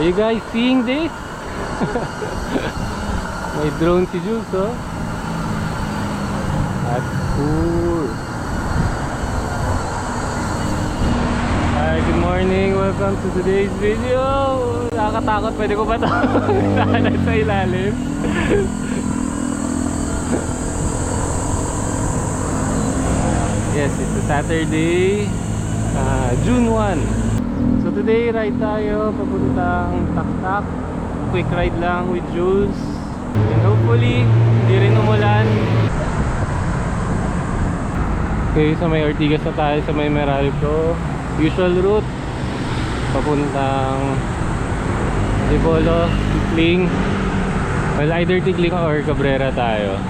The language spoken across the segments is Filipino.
Are you guys seeing this? May drone si Jules, oh. That's cool. Hi, good morning. Welcome to today's video. Nakakatakot. Pwede ko ba ito? Nahanap sa ilalim. Yes, it's a Saturday, June 1. So today, ride tayo papuntang Taktak. Quick ride lang with Jules. And hopefully, hindi rin umulan. Okay, sa may Ortigas na tayo sa may Meralco. Usual route papuntang Dipolo, Tikling. Well, either Tikling or Cabrera tayo.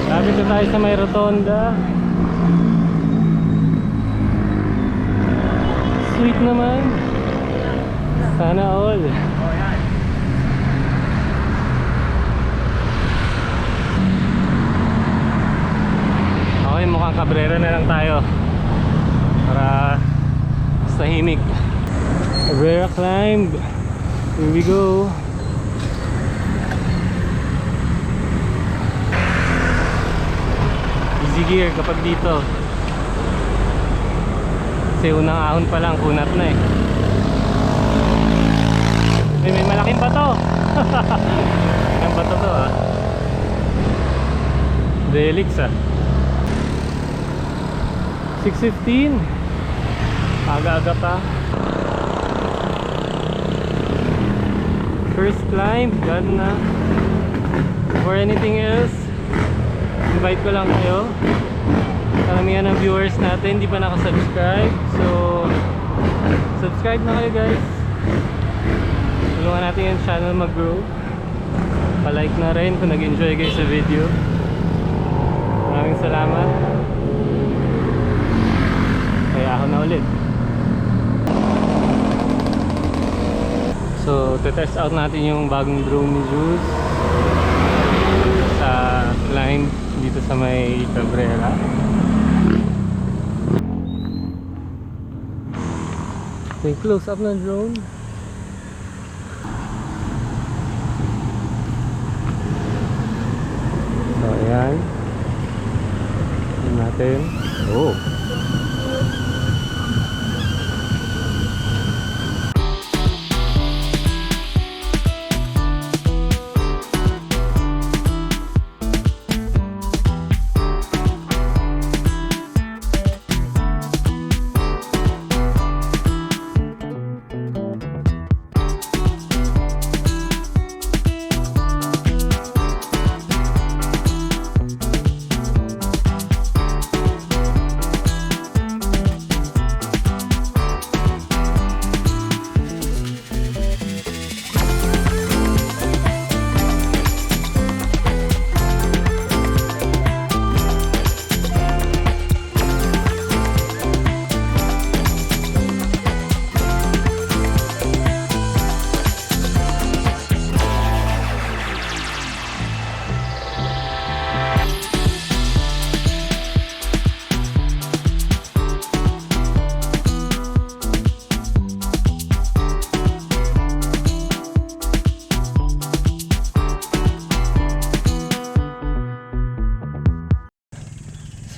Lapit na tayo sa may rotonda. Sweet naman. Sana all. Okay, mukhang Cabrera na lang tayo para tahimik. Cabrera climb. Here we go. Easy gear kapag dito. Kasi unang ahon pa lang, kunat na eh. May malaking bato. Ang bato to ah. Delix ah. 6:15. Aga-aga pa. First climb, God na. For anything else, invite ko lang kayo. Karamihan ng viewers natin hindi pa nakasubscribe. So, subscribe na kayo guys. Tulungan natin yung channel mag-grow. Pa-like na rin kung nag-enjoy kayo sa video. Maraming salamat. Kaya ako na ulit. So, test out natin yung bagong drone ni Jules sa climb dito sa may Cabrera. Okay, close up ng drone. So, ayan. Ayan natin. Oh!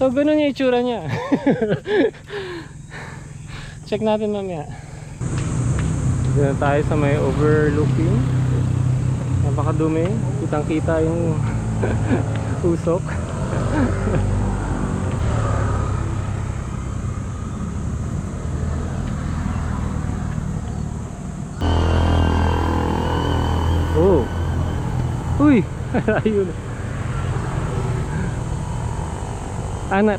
So ganun yung itsura niya. Check natin mamaya. Dito na tayo sa may overlooking. Napakadumi. Kitang kita yung usok. Oh. Uy. Ayun.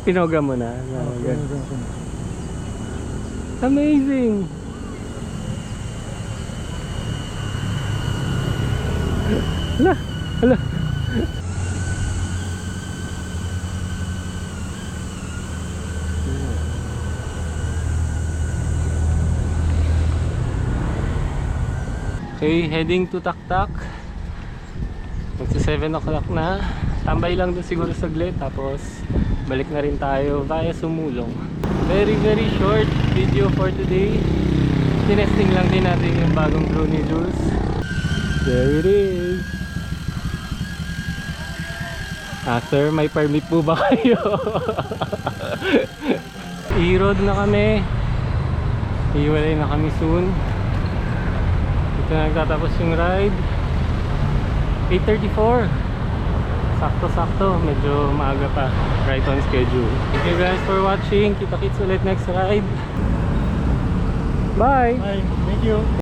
Pinoga mo na. Amazing. Hala, hala. Okay, heading to Taktak. Magsa 7 o'clock na. Tambay lang doon siguro saglit, tapos balik na rin tayo via Sumulong. very short video for today. Tinesting lang din natin yung bagong drone ni Jules. There it is. Sir, may permit po ba kayo? E-road na kami. Iwalay na kami soon. Ito na nagtatapos yung ride. 8:34. Sakto-sakto, medyo maaga pa. Right on schedule. Thank you guys for watching. Kita-kits ulit next ride. Bye! Bye. Thank you.